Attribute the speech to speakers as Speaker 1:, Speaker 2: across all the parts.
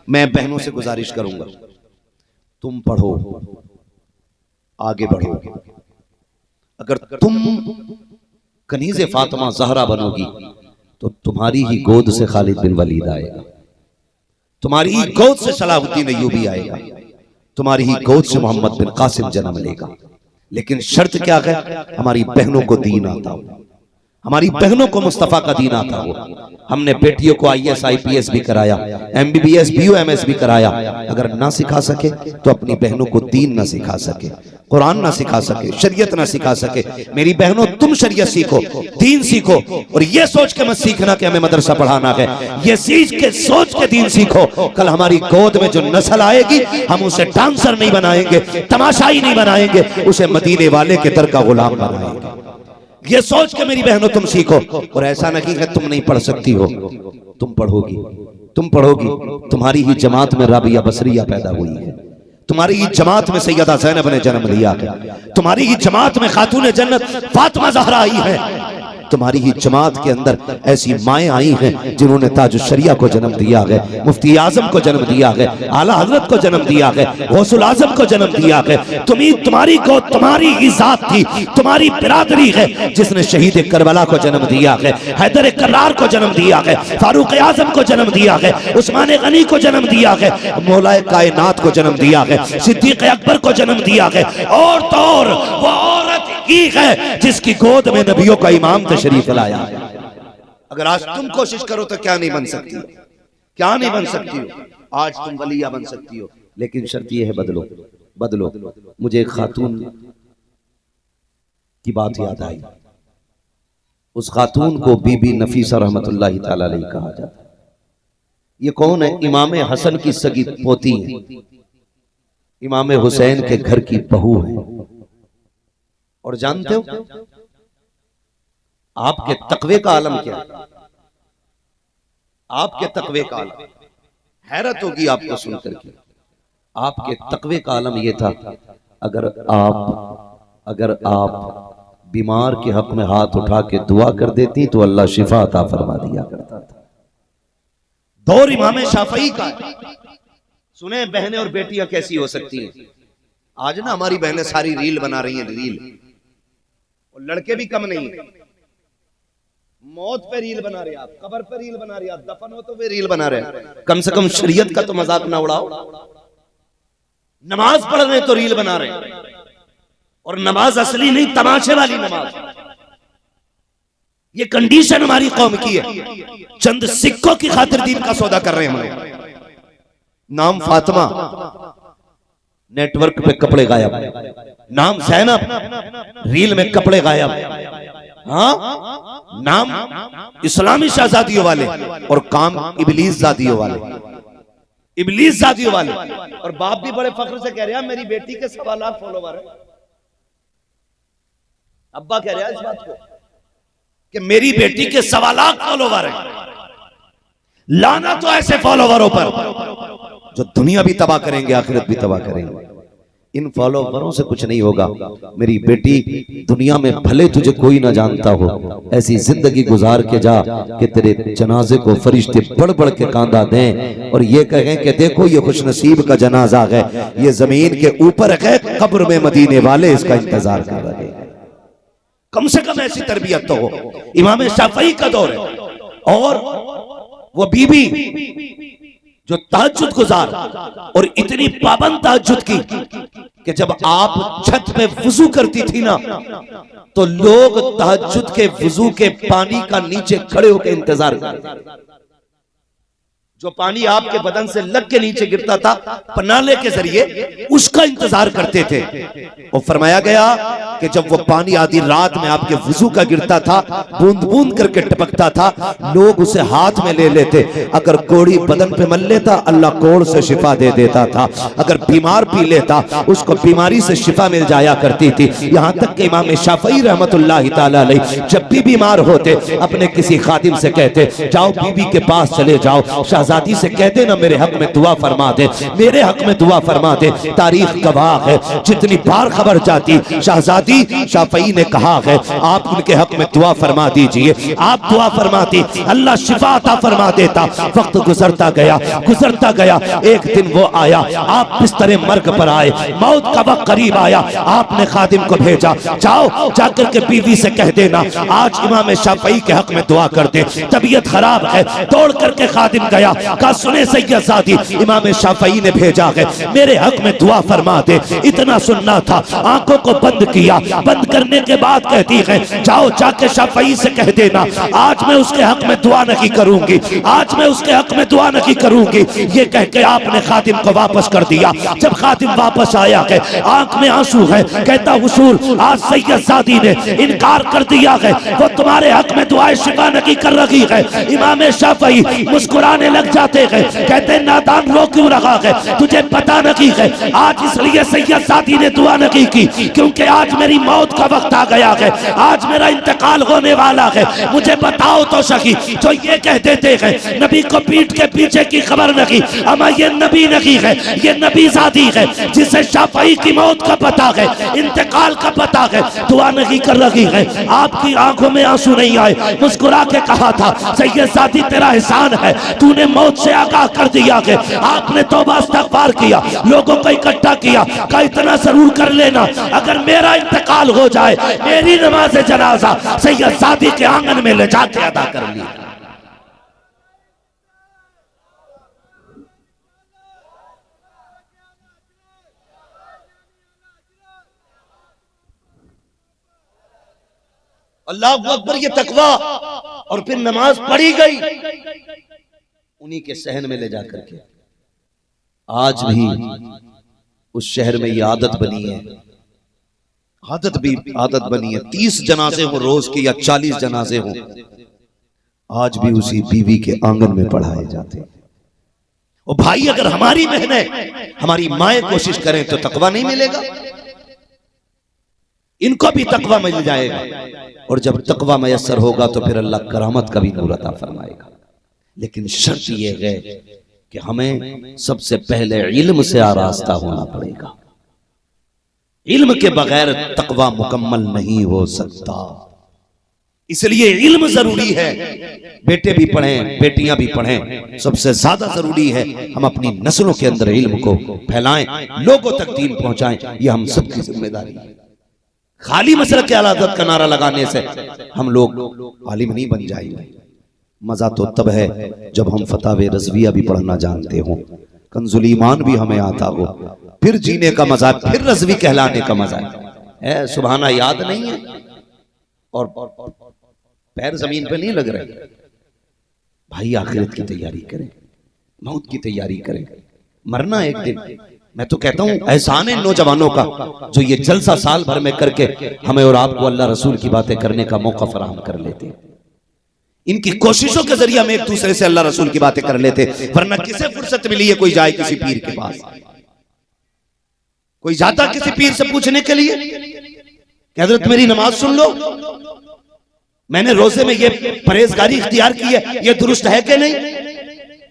Speaker 1: मैं बहनों से गुजारिश करूंगा, तुम पढ़ो, आगे बढ़ो। अगर तुम कनीज़े फातिमा ज़हरा बनोगी तो तुम्हारी ही गोद से खालिद बिन वलीद आएगा, तुम्हारी ही गोद से सलाहुद्दीन अय्यूबी आएगा, तुम्हारी ही गोद से मोहम्मद बिन कासिम जन्म लेगा। लेकिन शर्त क्या है? हमारी बहनों को दीन आता हो, हमारी बहनों को मुस्तफा का दीन आता हो। हमने बेटियों को IAS IPS भी कराया, MBBS BUMS भी कराया। अगर ना सिखा सके तो अपनी बहनों को दीन ना सिखा सके, कुरान ना सिखा सके, शरीयत ना सिखा सके। मेरी बहनों, तुम शरीयत सीखो, दीन सीखो, और ये सोच के मत सीखना कि हमें मदरसा पढ़ाना है। ये सोच के दीन सीखो। कल हमारी गोद में जो नस्ल आएगी, हम उसे डांसर नहीं बनाएंगे, तमाशाई नहीं बनाएंगे, उसे मदीने वाले के दर का गुलाम बनाएंगे। ये सोच के मेरी बहनों तुम सीखो। और ऐसा नहीं है तुम नहीं पढ़ सकती हो, तुम पढ़ोगी, तुम पढ़ोगी। तुम्हारी ही जमात में राबिया बसरिया पैदा हुई है, तुम्हारी ही जमात में सैयदा ज़ैनब ने जन्म लिया है, तुम्हारी ही जमात में खातून जन्नत फातिमा ज़हरा आई है, तुम्हारी ही जमात के अंदर ऐसी माएँ आई हैं जिन्होंने ताज शरिया को जन्म दिया है, मुफ्ती आजम को जन्म दिया है, आला हजरत को जन्म दिया है, गौसुल आजम को जन्म दिया है। तुम्हारी को तुम्हारी ही जात थी, तुम्हारी बिरादरी है जिसने शहीद करबला को जन्म दिया है, हैदर कर्रार को जन्म दिया है, फारूक आजम को जन्म दिया है, उस्मान गनी को जन्म दिया है, मौलाए कायनात को जन्म दिया है, सिद्दीक अकबर को जन्म दिया है। और तो और वो औरत ही है जिसकी गोद में नबियों का इमाम तशरीफ लाया। अगर आज तुम कोशिश करो तो क्या नहीं बन सकती, क्या नहीं बन सकती हो। आज तुम वलिया बन सकती हो, लेकिन शर्त यह है बदलो, बदलो। मुझे एक खातून की बात याद आई। उस खातून को बीबी नफीसा रहमतुल्लाहि तआला अलैहा कहा जाता है। ये कौन है? इमाम हसन की सगी पोती है, इमाम हुसैन के घर की बहू है। और जानते हो आपके तकवे का आलम क्या है? आपके तकवे का आलम, हैरत होगी आपको सुनकर के। आपके तकवे का आलम यह था, अगर आप बीमार के हक में हाथ उठा के दुआ कर देती तो अल्लाह शिफा अता फरमा दिया करता था। दौर इमाम शाफई का। सुने बहनें और बेटियां कैसी हो सकती हैं। आज ना हमारी बहनें सारी रील बना रही हैं, रील, और लड़के भी कम नहीं है। मौत पे रील बना रहे, आप कब्र पे रील बना रहे, आप दफन हो तो वे रील बना रहे। कम से कम शरीयत का तो मजाक ना उड़ाओ। नमाज पढ़ रहे तो रील बना रहे, और नमाज असली नहीं, तमाशे वाली नमाज। ये कंडीशन हमारी कौम की है। चंद सिक्कों की खातिर दीन का सौदा कर रहे हैं हमारे। नाम फातिमा, नेटवर्क पे कपड़े गायब। नाम ज़ैनब, रील में कपड़े गायब। हाँ, नाम इस्लामी शहजादियों वाले और काम इबलीस जादियों वाले, इबलीस जादियों वाले। और बाप भी बड़े फख्र से कह रहे हैं मेरी बेटी के 1.25 लाख फॉलोवर है। अब्बा कह रहे हैं इस बात को कि मेरी बेटी के 1.25 लाख फॉलोवर है। लाना तो ऐसे फॉलोवरों पर जो दुनिया भी तबाह करेंगे, आखिरत भी तबाह करेंगे। इन फॉलोवरों से कुछ नहीं होगा। मेरी बेटी, दुनिया में भले तुझे कोई ना जानता हो, ऐसी जिंदगी गुजार के जा कि तेरे जनाजे को फरिश्ते बढ़ बढ़ के कांदा दें और ये कहें कि देखो ये खुशनसीब का जनाजा है, ये जमीन के ऊपर है, कब्र में मदीने वाले इसका इंतजार कर रहे हैं। कम से कम ऐसी तरबियत तो हो। इमाम शाफई का दौर है। और वो बीबी जो तहज्जुद गुजार और इतनी पाबंद तहज्जुद की कि जब आप छत पे वुजू करती थी ना, तो लोग तहज्जुद के वुजू के पानी का नीचे खड़े होकर इंतजार करते। जो पानी आपके बदन से लग के नीचे गिरता था पनाले के जरिए, उसका इंतजार करते थे। और फरमाया गया कि जब वो पानी आधी रात में आपके वुजू का गिरता था, बूंद बूंद करके टपकता था, लोग उसे हाथ में ले लेते। अगर कोड़ी बदन पे मल लेता, अल्लाह कोड़ से शिफा दे देता था। अगर बीमार पी लेता, उसको बीमारी से शिफा मिल जाया करती थी। यहाँ तक कि इमाम शाफई रहमतुल्लाहि तआला अलैह जब भी बीमार होते, अपने किसी खादिम से कहते, जाओ बीबी के पास चले जाओ, शहजादी से कह देना मेरे हक में दुआ फरमा दे, मेरे हक में दुआ फरमा दे। तारीख गवाह है, जितनी बार खबर जाती शहजादी शाफई ने कहा है आप उनके हक में दुआ फरमा दीजिए। आप दुआ फरमाती, अल्लाह शिफा अता फरमा देता। वक्त गुजरता गया, गुजरता गया। एक दिन वो आया, आप बिस्तरे मर्ग पर आए, मौत का वक्त करीब आया। आपने खादिम को भेजा, जाओ जाकर के बीवी से कह देना आज इमाम शाफई के हक में दुआ कर दे, तबीयत खराब है। दौड़ करके खादिम गया, कहा सुने सैयदजादी इमाम शाफई ने भेजा है, मेरे हक में दुआ फरमा दे। इतना सुनना था, आंखों को बंद किया। बंद करने के बाद कहती है जाओ जाके शाफई से कह देना आज मैं उसके हक में दुआ नहीं करूंगी, आज मैं उसके हक में दुआ नहीं करूंगी। ये कह के आपने खादिम को वापस कर दिया। जब खादिम वापस आया है, आंख में आंसू है, कहता हुजूर आज सैयदजादी ने इनकार कर दिया है, वो तुम्हारे हक में दुआएं शिफा नहीं कर रही है। इमाम शाफई मुस्कुराने लग जाते हैं, कहते नादान रो क्यों रहा है, तुझे पता नहीं है आज इसलिए सैयदजादी ने दुआ नहीं की क्योंकि आज मेरी मौत का वक्त आ गया है, आज मेरा इंतकाल होने वाला है। मुझे बताओ तो सही, जो ये कह देते हैं नबी को पीठ के पीछे की खबर नहीं, अमा ये नबी नहीं है, ये नबी जादी है जिसे शाफई की मौत का पता है, इंतकाल का पता है, दुआ नहीं कर रही है। आपकी आंखों में आंसू नहीं आए, मुस्कुरा के कहा था सैयदजादी तेरा एहसान है, तूने मौत से आगाह कर दिया है। आपने तौबा इस्तगफार किया, लोगों को इकट्ठा किया, कहा इतना जरूर कर लेना अगर मेरा इंतकाल हो जाए मेरी नमाज जनाजा सैयदजादी के आंगन में ले जाके अदा कर ली। अल्लाह अकबर, ये तकवा। और फिर नमाज पढ़ी गई उन्हीं के सहन में ले जाकर के। आज भी उस शहर में ये आदत बनी है, आदत बनी है। 30 जनाजे हो रोज के या 40 जनाजे हो, आज भी उसी बीवी के आंगन में पढ़ाए जाते हैं। और भाई अगर हमारी बहनें हमारी माएं कोशिश करें तो तकवा नहीं मिलेगा, इनको भी तकवा मिल जाएगा। और जब तकवा मयसर होगा तो फिर अल्लाह करामत का भी नूर अता फरमाएगा। लेकिन शर्त यह है कि हमें सबसे पहले इल्म से आरास्ता होना पड़ेगा। इल्म के बगैर तकवा मुकम्मल नहीं हो सकता, इसलिए इल्म जरूरी है। बेटे भी पढ़ें, बेटियां भी पढ़ें, सबसे ज्यादा जरूरी है हम अपनी नस्लों के अंदर इल्म को फैलाएं, लोगों तक दीन पहुंचाएं। यह हम सबकी जिम्मेदारी है। खाली मसलक के आलादत का नारा लगाने से हम लोग आलिम नहीं बन जाएंगे। मजा तो तब है जब हम फतावे रज़विया भी पढ़ना जानते हो, कंजुल ईमान भी हमें आता हो, फिर जीने का मजा, फिर रज़वी कहलाने का मजा है। सुबहाना याद नहीं है और पैर जमीन पे नहीं लग रहे। भाई आखिरत की तैयारी करें, मौत की तैयारी करें, मरना एक दिन। मैं तो कहता हूं एहसान है नौजवानों का जो ये जलसा साल भर में करके हमें और आपको अल्लाह रसूल की बातें करने का मौका फराहम कर लेते हैं। इनकी कोशिशों के जरिए हम एक दूसरे से अल्लाह रसूल की बातें कर लेते, वरना किसे फुर्सत मिली है कोई जाए किसी पीर के पास? कोई जाता किसी पीर से पूछने के लिए कि हजरत मेरी नमाज सुन लो, मैंने रोजे में ये परहेजगारी इख्तियार की है, ये दुरुस्त है कि नहीं?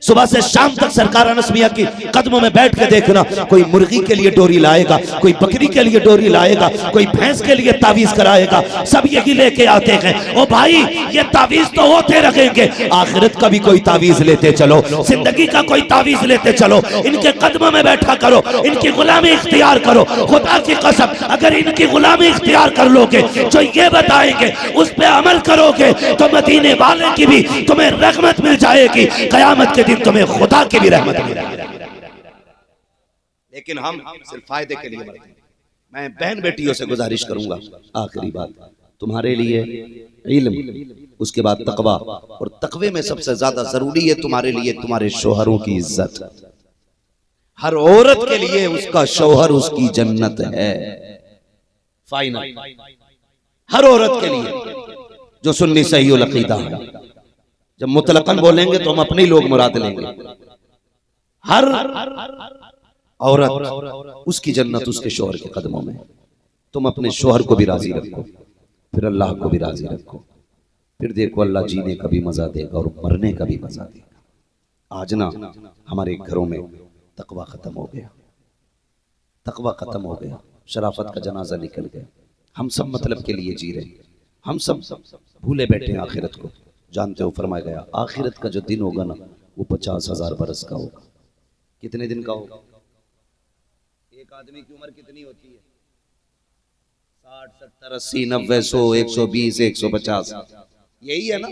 Speaker 1: सुबह से शाम तक सरकार अनस मियां की कदमों में बैठ के देखना, कोई मुर्गी के लिए डोरी लाएगा, कोई बकरी के लिए डोरी लाएगा, कोई भैंस के लिए तावीज कराएगा, सब यही लेके आते हैं। ओ भाई ये तावीज तो होते रहेंगे, आखिरत का भी कोई तावीज लेते चलो, जिंदगी का कोई तावीज लेते चलो, इनके कदमों में बैठा करो, इनकी गुलामी इख्तियार करो। खुदा की कसम अगर इनकी गुलामी इख्तियार कर लोगे, जो ये बताएंगे उस पर अमल करोगे तो मदीने वाले की भी तुम्हें रहमत मिल जाएगी, कयामत के तुम्हें खुदा की भी रहमत मिलेगी। लेकिन हम सिर्फ फायदे के लिए मरते हैं। मैं बहन बेटियों से गुजारिश करूंगा, आखिरी बात तुम्हारे लिए इल्म, उसके बाद तकवा, और तकवे में सबसे ज्यादा जरूरी है तुम्हारे लिए तुम्हारे शोहरों की इज्जत। हर औरत के लिए उसका शौहर उसकी जन्नत है, फाइनल। हर औरत के लिए जो सुन्नी सही उल अकीदा है। जब मुतलकन बोलेंगे तो हम अपने ही लोग मुराद लेंगे। हर औरत उसकी जन्नत उसके शौहर के कदमों में। तुम अपने शौहर को भी राजी रखो, फिर अल्लाह को भी राजी रखो, फिर देखो अल्लाह जीने का भी मजा देगा और मरने का भी मजा देगा। आज ना हमारे घरों में तकवा खत्म हो गया, तकवा खत्म हो गया, शराफत का जनाजा निकल गया। हम सब मतलब के लिए जी रहे, हम सब भूले बैठे हैं आखिरत को। जानते हो फरमाया गया आखिरत का जो दिन होगा ना वो 50,000 बरस का होगा। कितने दिन का होगा? एक आदमी की उम्र कितनी होती है? 60, 70, 80, 90, 100, 120, 150, यही है ना।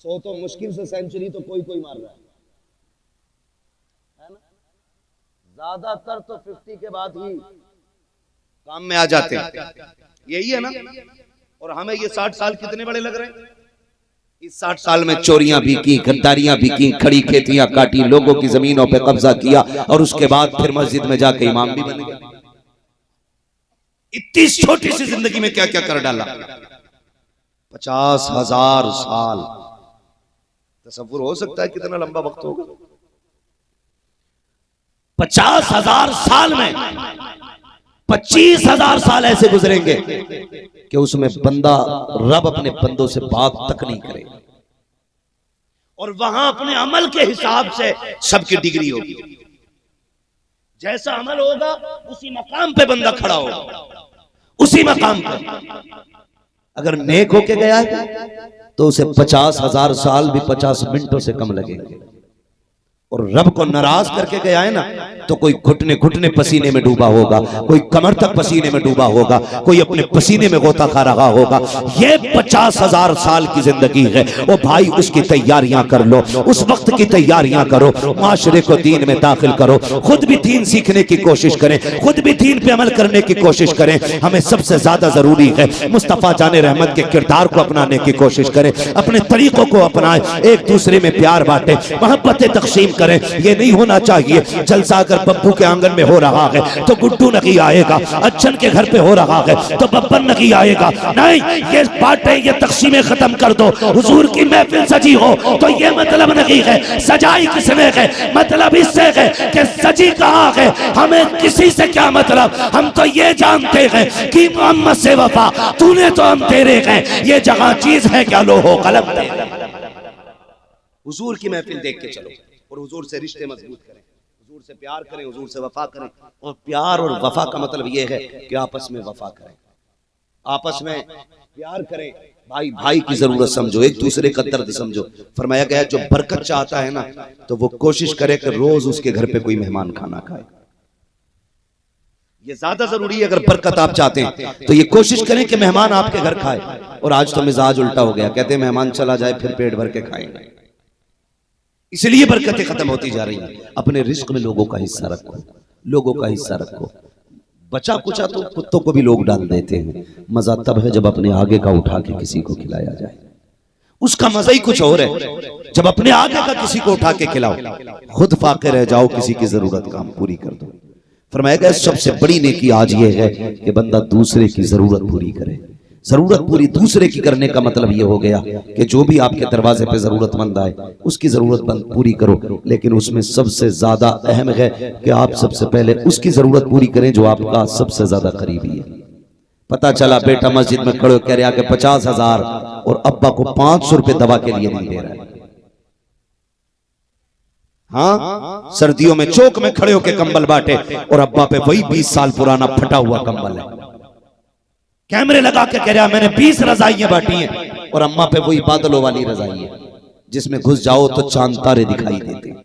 Speaker 1: 100 तो मुश्किल से सेंचुरी तो कोई कोई मार रहा है ना। ज्यादातर तो 50 के बाद ही काम में आ जाते हैं, यही है ना। और हमें ये 60 साल कितने बड़े लग रहे हैं। इस 60 साल में चोरियां भी की, गद्दारियां भी की, खड़ी खेतियां काटी, लोगों की जमीनों पे कब्जा किया और उसके बाद फिर मस्जिद में जाके इमाम भी बन गया। इतनी छोटी सी जिंदगी में क्या क्या कर डाला। 50,000 साल, तसव्वुर हो सकता है कितना लंबा वक्त होगा। 50,000 साल में 25,000 साल ऐसे गुजरेंगे कि उसमें बंदा रब अपने बंदों से बात तक नहीं करेगा और वहां अपने अमल के हिसाब से सबकी डिग्री होगी। जैसा अमल होगा उसी मकाम पे बंदा खड़ा होगा, उसी मकाम पर। अगर नेक होके गया है तो उसे 50,000 साल भी 50 मिनटों से कम लगेंगे। और रब को नाराज करके गया है ना तो कोई घुटने घुटने पसीने में डूबा होगा, कोई कमर तक पसीने में डूबा होगा, कोई अपने पसीने में गोता खा रहा होगा। ये 50,000 साल की जिंदगी है। वो भाई उसकी तैयारियां कर लो, उस वक्त की तैयारियां करो, माशरे को दीन में दाखिल करो, खुद भी दीन सीखने की कोशिश करें, खुद भी दीन पे अमल करने की कोशिश करें। हमें सबसे ज्यादा जरूरी है मुस्तफा जाने रहमत के किरदार को अपनाने की कोशिश करें, अपने तरीकों को अपनाएं, एक दूसरे में प्यार बांटे, मोहब्बतें तक़सीम करें। ये नहीं होना चाहिए जलसा अगर बब्बू के आंगन में हो रहा है तो गुड्डू नहीं आएगा, अच्छन के घर पे हो रहा है तो बब्बन नहीं आएगा। नहीं, ये बातें ये तक़सीमें खत्म कर दो। हुजूर की महफिल सजी हो तो ये मतलब नहीं है सजाई किसने है, मतलब इससे है कि सजी कहाँ है, हमें किसी से क्या मतलब। हम तो ये जानते हैं कि मोहम्मद से वफा तूने तो हम तेरे हैं, ये जगह चीज है क्या लो हो कलम। हुजूर की महफिल देख के चलो और हुजूर से रिश्ते मजबूत करें, हुजूर से प्यार करें, हुजूर से वफा करें। और प्यार और वफा का मतलब ये है कि आपस में वफा करें, आपस में प्यार करें, भाई भाई की जरूरत समझो, एक दूसरे का दर्द समझो। फरमाया गया जो बरकत चाहता है ना तो वो कोशिश करे कि रोज उसके घर पे कोई मेहमान खाना खाए। ये ज्यादा जरूरी है। अगर बरकत आप चाहते हैं तो ये कोशिश करें कि मेहमान आपके घर खाए। और आज तो मिजाज उल्टा हो गया, कहते हैं मेहमान चला जाए फिर पेट भर के खाएंगे, इसलिए बरकतें खत्म होती जा रही हैं। अपने रिस्क में लोगों का हिस्सा रखो, लोगों का हिस्सा रखो। बचा कुचा तो कुत्तों को भी लोग डाल देते हैं, मजा तब है जब अपने आगे का उठा के किसी को खिलाया जाए, उसका मजा ही कुछ और है। जब अपने आगे का किसी को उठा के खिलाओ, खुद फाके रह जाओ, किसी की जरूरत काम पूरी कर दो। फरमाया गया सबसे बड़ी नेकी आज ये है कि बंदा दूसरे की जरूरत पूरी करे। जरूरत पूरी दूसरे की करने का मतलब ये हो गया कि जो भी आपके दरवाजे पे जरूरतमंद आए उसकी जरूरत पूरी करो, लेकिन उसमें सबसे ज्यादा अहम है कि आप सबसे पहले उसकी जरूरत पूरी करें जो आपका सबसे ज्यादा करीबी है। पता चला बेटा मस्जिद में खड़े कह रहा कि 50,000 और अब्बा को 500 रुपए दवा के लिए नहीं दे रहा है। हाँ, सर्दियों में चौक में खड़े होकर कंबल बांटे और अब्बा पे वही 20 साल पुराना फटा हुआ कंबल है। कैमरे लगा के कह रहा मैंने 20 रजाइयां बांटी हैं और अम्मा पे वही बादलों वाली रजाई है जिसमें घुस जाओ तो चांद तारे दिखाई देते हैं।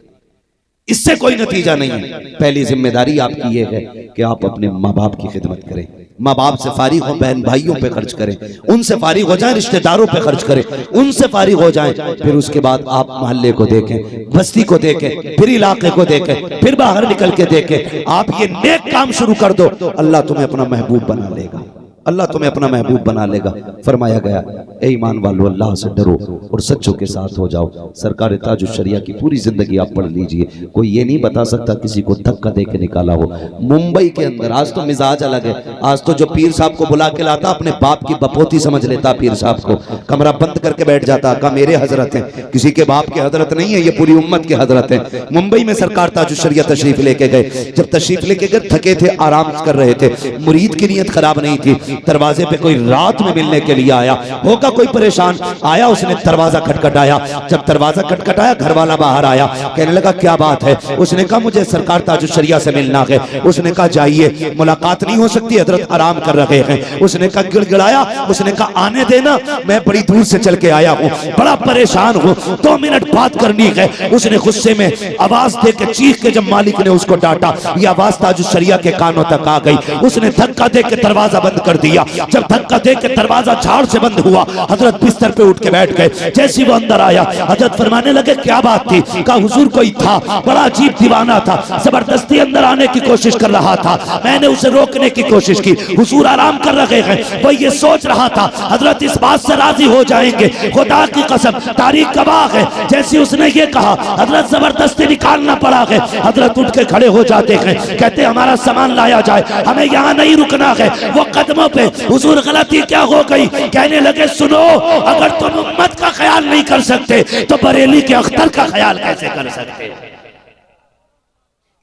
Speaker 1: इससे कोई नतीजा नहीं है। पहली जिम्मेदारी आपकी ये है कि आप अपने माँ बाप की खिदमत करें, माँ बाप से फारिग हो बहन भाइयों पे खर्च करें, उनसे फारिग हो जाएं रिश्तेदारों पे खर्च करें, उनसे फारिग हो जाएं। फिर उसके बाद आप मोहल्ले को देखें, बस्ती को देखें, फिर इलाके को देखें, फिर बाहर निकल के देखें। आप ये नेक काम शुरू कर दो, अल्लाह तुम्हें अपना महबूब बना लेगा, अल्लाह तुम्हें अपना महबूब बना लेगा। फरमाया गया ए ईमान वालों अल्लाह से डरो और सच्चों के साथ हो जाओ। सरकार ताजुश शरिया की पूरी जिंदगी आप पढ़ लीजिए, कोई ये नहीं बता सकता किसी को धक्का दे के निकाला हो। मुंबई के अंदर आज तो मिजाज अलग है, आज तो जो पीर साहब को बुला के लाता अपने बाप की बपोती समझ लेता, पीर साहब को कमरा बंद करके बैठ जाता, का मेरे हजरत है, किसी के बाप के हजरत नहीं है, ये पूरी उम्मत के हजरत है। मुंबई में सरकार ताजुश शरिया तशरीफ लेके गए, जब तशरीफ लेके गए थके थे, आराम कर रहे थे, मुरीद की नीयत खराब नहीं थी, दरवाजे पे कोई रात में मिलने के लिए आया होगा, कोई परेशान आया, उसने दरवाजा खटखटाया। जब दरवाजा खटखटाया घर वाला बाहर आया, कहने लगा क्या बात है? उसने कहा मुझे सरकार ताजुश शरिया से मिलना है। उसने कहा जाइए, मुलाकात नहीं हो सकती, हजरत आराम कर रहे हैं। उसने कहा गिड़गिड़ाया, उसने कहा आने देना, मैं बड़ी दूर से चल के आया हूँ, बड़ा परेशान हूँ, 2 मिनट बात करनी है। उसने गुस्से में आवाज दे के चीख के जब मालिक ने उसको डांटा, यह आवाज ताजुश शरिया के कानों तक आ गई। उसने धक्का दे के दरवाजा बंद कर दिया। जब धक्का दे के दरवाजा झाड़ से बंद हुआ, हजरत बिस्तर पे उठ के बैठ गए। जैसे वो अंदर आया, हजरत फरमाने लगे क्या बात थी? कहा हुजूर कोई था, बड़ा अजीब दीवाना था, जबरदस्ती अंदर आने की कोशिश कर रहा था, मैंने उसे रोकने की कोशिश की। हुजूर आराम कर रहे हैं, वो ये सोच रहा था हजरत इस बात से राजी हो जाएंगे, खुदा की कसम तारीख गवाह है, जैसे उसने ये कहा हजरत जबरदस्ती निकालना पड़ा है। हजरत उठ के खड़े हो जाते हैं, कहते हमारा सामान लाया जाए, हमें यहाँ नहीं रुकना है। वो कदमों पे हुजूर गलती क्या हो गई? कहने लगे सुनो, अगर तुम उम्मत का ख्याल नहीं कर सकते तो बरेली के अख्तर का ख्याल कैसे कर सकते?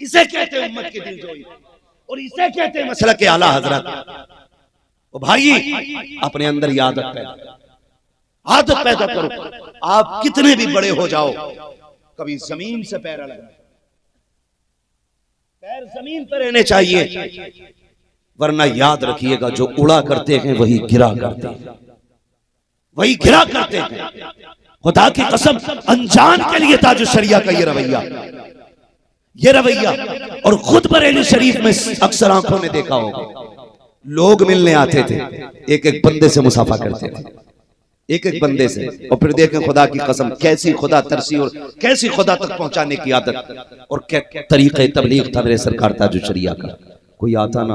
Speaker 1: इसे कहते हैं उम्मत की दिलजोई, और इसे कहते हैं मसलक के आला हजरत। ओ भाई, अपने अंदर ये आदत पैदा करो। आप कितने भी बड़े हो जाओ, कभी जमीन से पैर अलग, पैर जमीन पर रहने चाहिए, वरना याद रखिएगा जो उड़ा करते हैं वही गिरा करते हैं, वही गिरा करते हैं। खुदा की कसम, अनजान के लिए ताजुश शरिया का ये रवैया, और खुद बरेली शरीफ में अक्सर आंखों में देखा होगा, लोग मिलने आते थे, एक एक बंदे से मुसाफा करते थे, एक एक बंदे से, और फिर देखें खुदा की कसम कैसी खुदा तरसी और कैसी खुदा तक पहुंचाने की आदत और क्या तरीक़े तबलीग था मेरे सरकार ताजुश शरिया का। कोई आता ना,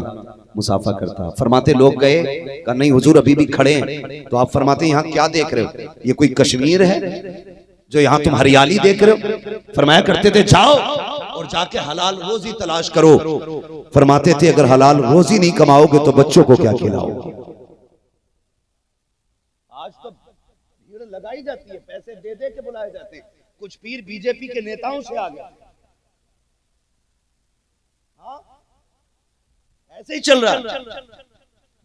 Speaker 1: मुसाफा करता। फरमाते लोग गए, कहा नहीं हुजूर अभी भी खड़े हैं। तो आप फरमाते यहाँ क्या देख रहे हो? ये कोई कश्मीर है जो यहाँ तुम हरियाली देख रहे हो? फरमाया करते थे जाओ और जाके हलाल रोजी तलाश करो। फरमाते थे अगर हलाल रोजी नहीं कमाओगे तो बच्चों को क्या खिलाओगे? आज तो भीड़ लगाई जाती है, पैसे दे दे के बुलाए जाते हैं। कुछ पीर बीजेपी के नेताओं से आ गए, हाँ ऐसे ही चल रहा है,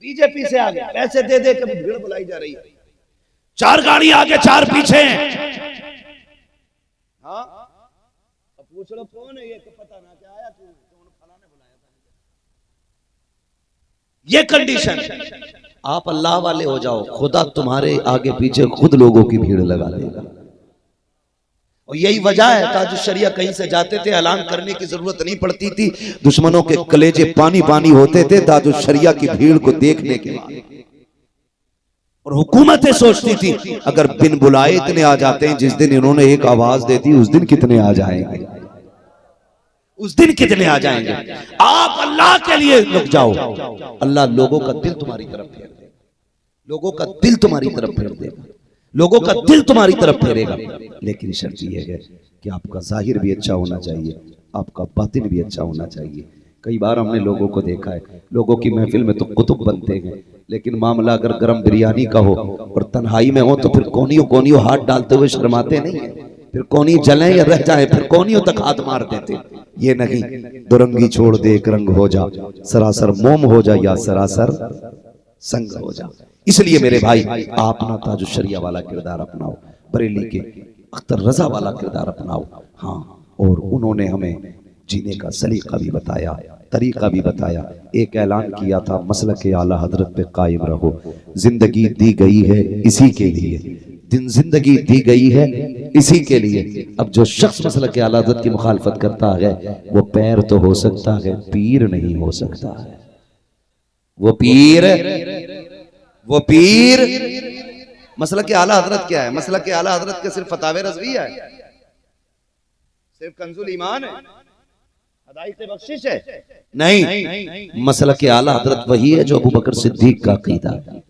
Speaker 1: बीजेपी से आ गया, पैसे दे दे के भीड़ बुलाई जा रही है। 4 गाड़ी आगे 4 पीछे, हाँ अब पूछ लो कौन है ये, तो पता ना क्या आया, कौन फलाने बुलाया था। ये कंडीशन, आप अल्लाह वाले हो जाओ, खुदा तुम्हारे आगे पीछे खुद लोगों की भीड़ लगा देगा। और यही वजह है ताजुश शरिया कहीं से जाते थे, ऐलान करने की जरूरत नहीं पड़ती थी, दुश्मनों के कलेजे पानी पानी होते थे ताजुश शरिया की भीड़ को देखने के बाद। और हुकूमतें सोचती थी अगर बिन बुलाए इतने आ जाते हैं, जिस दिन इन्होंने एक आवाज दे दी उस दिन कितने आ जाएंगे, उस दिन कितने आ जाएंगे। आप अल्लाह के लिए लग जाओ, अल्लाह लोगों का दिल तुम्हारी तरफ फेर देगा, लोगों का दिल तुम्हारी तरफ फेर देगा, लोगों का दिल तुम्हारी तरफ फेरेगा। लेकिन शर्त यह है कि आपका जाहिर भी अच्छा होना चाहिए, आपका बातिन भी अच्छा होना चाहिए। कई बार हमने लोगों को देखा है, लोगों की महफिल में तो कुतुब बनते हैं, लेकिन मामला अगर गरम बिरयानी का हो और तन्हाई में हो तो फिर कोनियों कोनियों हाथ डालते हुए शर्माते नहीं है, फिर कोनी जले या रह जाए फिर कोनियों तक हाथ मार देते। ये नहीं, दुरंगी छोड़ दे एक रंग हो जा, सरासर मोम हो जा या सरासर संग हो जा। इसलिए मेरे भाई आप ना ताजुश शरिया वाला किरदार अपनाओ, बरेली के अख्तर रजा वाला किरदार अपनाओ। हाँ, और उन्होंने हमें जीने का सलीका भी बताया, तरीका भी बताया। एक ऐलान किया था मसलक के आला हजरत पे कायम रहो, जिंदगी दी गई है इसी के लिए, दिन जिंदगी दी गई है इसी के लिए। अब जो शख्स मसलक के आला हजरत की मुखालफत करता है वो पैर तो हो सकता है, पीर नहीं हो सकता है। वो पीर मसलक के आला हजरत क्या है? मसलक के आला हजरत के सिर्फ फतावे रज़विया है, सिर्फ कंजुल ईमान है, हदायत बख्शिश है? नहीं, मसलक के आला हजरत वही है जो अबू बकर सिद्दीक का अकीदा है।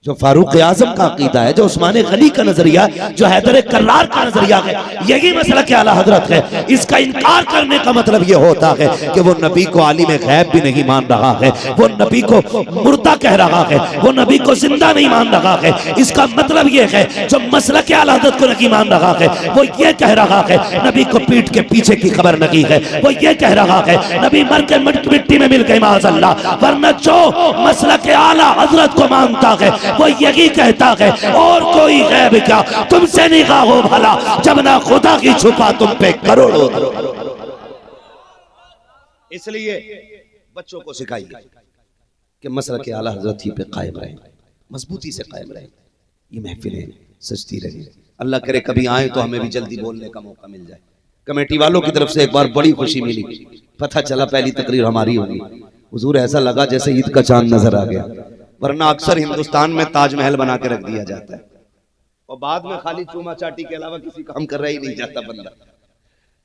Speaker 1: जो फारूक आजम का अकीदा है, जो उस्मान गनी का नजरिया है, जो हैदर कर्रार का नजरिया है, यही मसला के आला हजरत है। इसका इनकार करने का मतलब यह होता है कि वो नबी को आलिम गैब भी नहीं मान रहा है, वो नबी को मुर्दा कह रहा है, वो नबी को जिंदा नहीं मान रहा है। इसका मतलब यह है जो मसला के आला हजरत को नहीं मान रहा है, वो ये कह रहा है नबी को पीठ के पीछे की खबर नहीं है, वो ये कह रहा है नबी मर के मिट्टी में मिल गए माज़अल्लाह। वरना जो मसला के आला हजरत को मानता है वो यही कहता है और कोई गैब क्या तुमसे निगाह हो भला, जब ना खुदा की छुपा तुम पे करोड़ों। इसलिए बच्चों को सिखाइए कि मसला के आला हजरत ही पे कायम रहे, मजबूती से कायम रहे। ये महफिलें सजती रहे। अल्लाह करे कभी आए तो हमें भी जल्दी बोलने का मौका मिल जाए। कमेटी वालों की तरफ से एक बार बड़ी खुशी मिली, पता चला पहली तकरीर हमारी होगी। हुजूर ऐसा लगा जैसे ईद का चांद नजर आ गया, वरना अक्सर हिंदुस्तान में ताजमहल बना के रख दिया जाता है और बाद में खाली चूमा चाटी के अलावा किसी काम कर रहा ही नहीं जाता बंदा।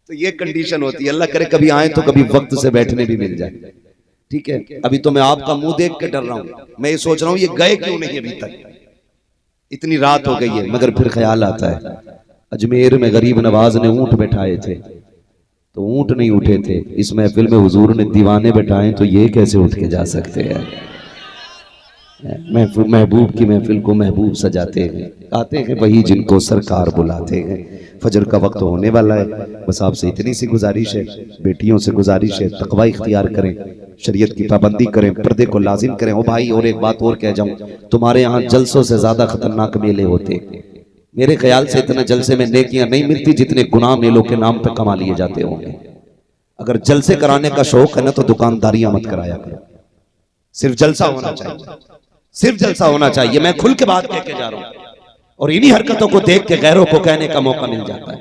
Speaker 1: तो ये कंडीशन होती है। अल्लाह करे कभी आए तो कभी वक्त से बैठने भी मिल जाए। ठीक है, अभी तो मैं आपका मुंह देख के डर रहा हूं, मैं ये सोच रहा हूं ये गए क्यों नहीं अभी तक, इतनी रात हो गई है। मगर फिर ख्याल आता है अजमेर में गरीब नवाज ने ऊंट बैठाए थे तो ऊंट नहीं उठे थे, इस महफिल में हुजूर ने दीवाने बैठाए तो ये कैसे उठ के जा सकते हैं। महबूब की महफिल को महबूब सजाते हैं, आते हैं वही जिनको सरकार बुलाते हैं। फजर का वक्त होने वाला है, बस आपसे इतनी सी गुजारिश है, बेटियों से गुजारिश है, तकवा इख्तियार करें, शरीयत की पाबंदी करें, पर्दे को लाजिम करें। ओ भाई और एक बात और कह जाऊं, तुम्हारे यहाँ जलसों से ज्यादा खतरनाक मेले होते। मेरे ख्याल से इतने जलसे में नेकियां नहीं मिलती जितने गुनाह मेलों के नाम पे कमा लिए जाते होंगे। अगर जलसे कराने का शौक है ना तो दुकानदारियां मत कराया करो, सिर्फ जलसा होना चाहिए, सिर्फ जलसा होना चाहिए। मैं खुल के बात कह के जा रहा हूं और इन्हीं हरकतों को देख के गैरों को कहने का मौका मिल जाता है,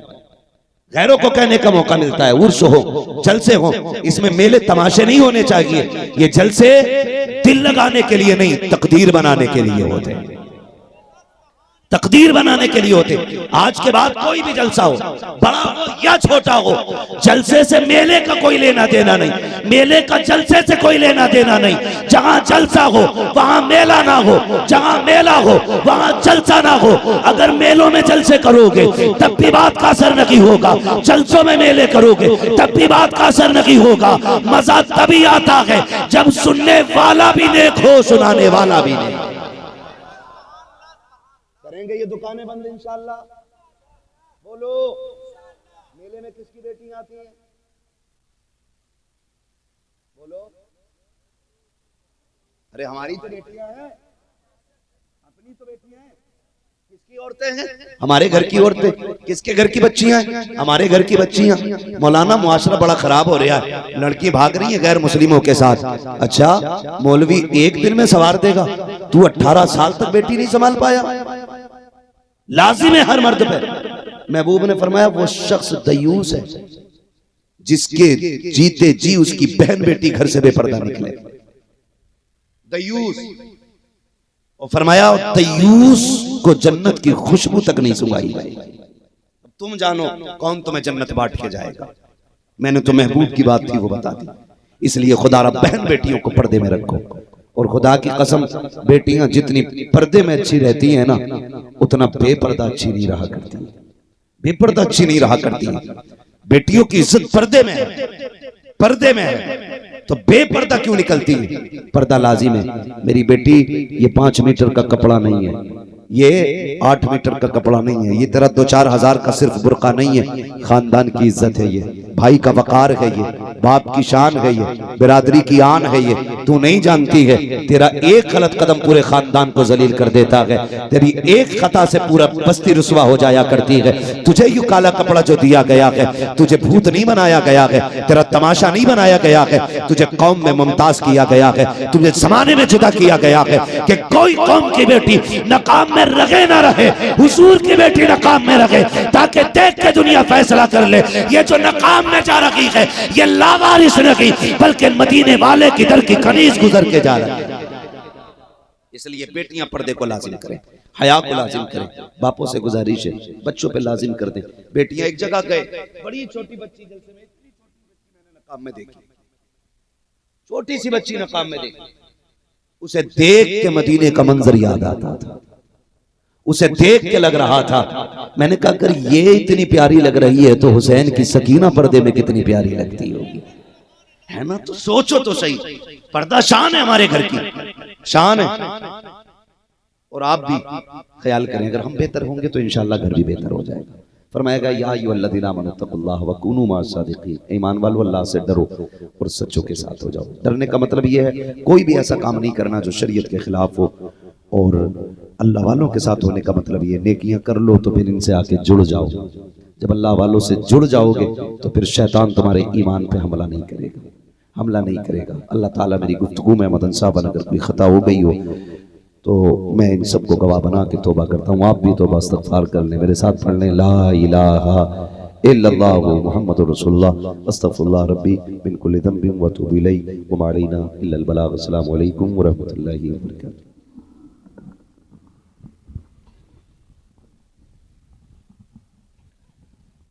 Speaker 1: गैरों को कहने का मौका मिलता है। उर्स हो, जलसे हो, इसमें मेले तमाशे नहीं होने चाहिए। ये जलसे दिल लगाने के लिए नहीं, तकदीर बनाने के लिए होते हैं, तकदीर बनाने के लिए होते। आज के बाद कोई भी जलसा हो, बड़ा हो या छोटा हो, जलसे से मेले का कोई लेना देना नहीं, मेले का जलसे से कोई लेना देना नहीं। जहां जलसा हो वहां मेला ना हो, जहां मेला हो वहां जलसा ना हो। अगर मेलों में जलसे करोगे तब भी बात का असर नहीं होगा, जलसों में मेले करोगे तब भी बात का असर नहीं होगा। मजा तभी आता है जब सुनने वाला भी नेक हो, सुनाने वाला भी नहीं। करेंगे ये दुकानें बंद इंशाअल्लाह। बोलो, मेले में किसकी बेटियां आती हैं? बोलो, अरे हमारी तो बेटियां हैं, अपनी तो बेटियां हैं। किसकी औरतें हैं? हमारे घर की औरतें। किसके घर की बच्चियां हैं? हमारे घर की बच्चियां। मौलाना मुआशरा बड़ा खराब हो रहा है, लड़की भाग रही है गैर मुस्लिमों के साथ। अच्छा, मौलवी एक दिन में सवार देगा, तू 18 साल तक बेटी नहीं संभाल पाया? लाजिम है हर मर्द पे। महबूब ने फरमाया वो शख्स दयूस है जिसके जीते जी उसकी बहन बेटी घर से बेपर्दा निकले। दयूस। और फरमाया दयूस को जन्नत की खुशबू तक नहीं सुंघाई। तुम जानो कौन तुम्हें जन्नत बांट के जाएगा। मैंने तो महबूब की बात थी वो बता दी। इसलिए खुदा बहन बेटियों को पर्दे में रखो। और खुदा की कसम, बेटियां जितनी पर्दे में अच्छी रहती हैं ना, उतना बेपर्दा अच्छी नहीं रहा करती, बेपर्दा अच्छी नहीं रहा करती। बेटियों की इज्जत पर्दे में है, पर्दे में है, तो बेपर्दा क्यों निकलती है? पर्दा लाजिम है। मेरी बेटी ये 5 मीटर का कपड़ा नहीं है, ये 8 मीटर का कपड़ा नहीं है, ये तेरा 2-4 हजार का सिर्फ बुर्का नहीं है। खानदान की इज्जत है, ये भाई का वकार है, ये बाप की शान है, ये बिरादरी की आन है। ये तू नहीं जानती है, तेरा एक गलत कदम पूरे खानदान को जलील कर देता है। तेरी एक खता से पूरा बस्ती रुसवा हो जाया करती है। तुझे यू काला कपड़ा जो दिया गया है, तुझे भूत नहीं बनाया गया है, तेरा तमाशा नहीं बनाया गया है, तुझे कौम में मुमताज किया गया है, तुझे जमाने में जुदा किया गया है कि कोई कौम की बेटी नकाम में रहे ना रहे, हुजूर की बेटी नकाम में रहे, ताकि देख के दुनिया फैसला कर ले ये जो नकाम में जा रही है ये लावारिस नहीं बल्कि मदीने वाले की दर की कनीज गुजर के जा रही है। इसलिए बेटियां पर्दे को लाजिम करें, हया को लाजिम करें। बापों से गुजारिश है बच्चों पे लाजिम कर दें। बेटियां एक जगह गए, बड़ी छोटी बच्ची जलसे में, इतनी छोटी बच्ची मैंने नकाब में देखी, छोटी सी बच्ची नकाब में देखी। उसे देख के मदीने का मंजर याद आता था, उसे देख के लग रहा था। मैंने कहा अगर ये इतनी प्यारी लग रही है तो हुसैन की सकीना पर्दे में कितनी प्यारी लगती होगी, है ना। तो सोचो तो सही, पर्दा शान है हमारे घर की, शान है। और आप भी ख्याल करें, अगर हम बेहतर होंगे तो इंशाअल्लाह घर भी बेहतर हो जाएगा। फरमाएगा या अय्युहल्लज़ीना आमनू तक़ुल्लाह व कूनू मअस सादिक़ीन, ईमान वालों अल्लाह से डरो और सच्चों के साथ हो जाओ। डरने का मतलब ये है कोई भी ऐसा काम नहीं करना जो शरीयत के खिलाफ हो, और अल्लाह वालों के साथ होने का मतलब ये नेकियां कर लो तो फिर इनसे आके जुड़ जाओ। जब अल्लाह वालों से जुड़ जाओगे तो फिर शैतान तुम्हारे ईमान पे हमला नहीं करेगा। अल्लाह ताला मेरी गुफ्तगू में मदन साहब अगर कोई खता हो गई हो तो मैं इन सबको गवाह बना के तौबा करता हूँ। आप भी तौबा इस्तग़फ़ार कर लें, मेरे साथ पढ़ लें ला इलाहा इल्लल्लाह मुहम्मदुर रसूलुल्लाह अस्तग़फ़िरुल्लाह रब्बी मिन कुल्लि ज़ंबिन व अतूबु इलैहि व मा अलैना इल्लल बलाग। अस्सलामु अलैकुम व रहमतुल्लाहि व बरकातुहू।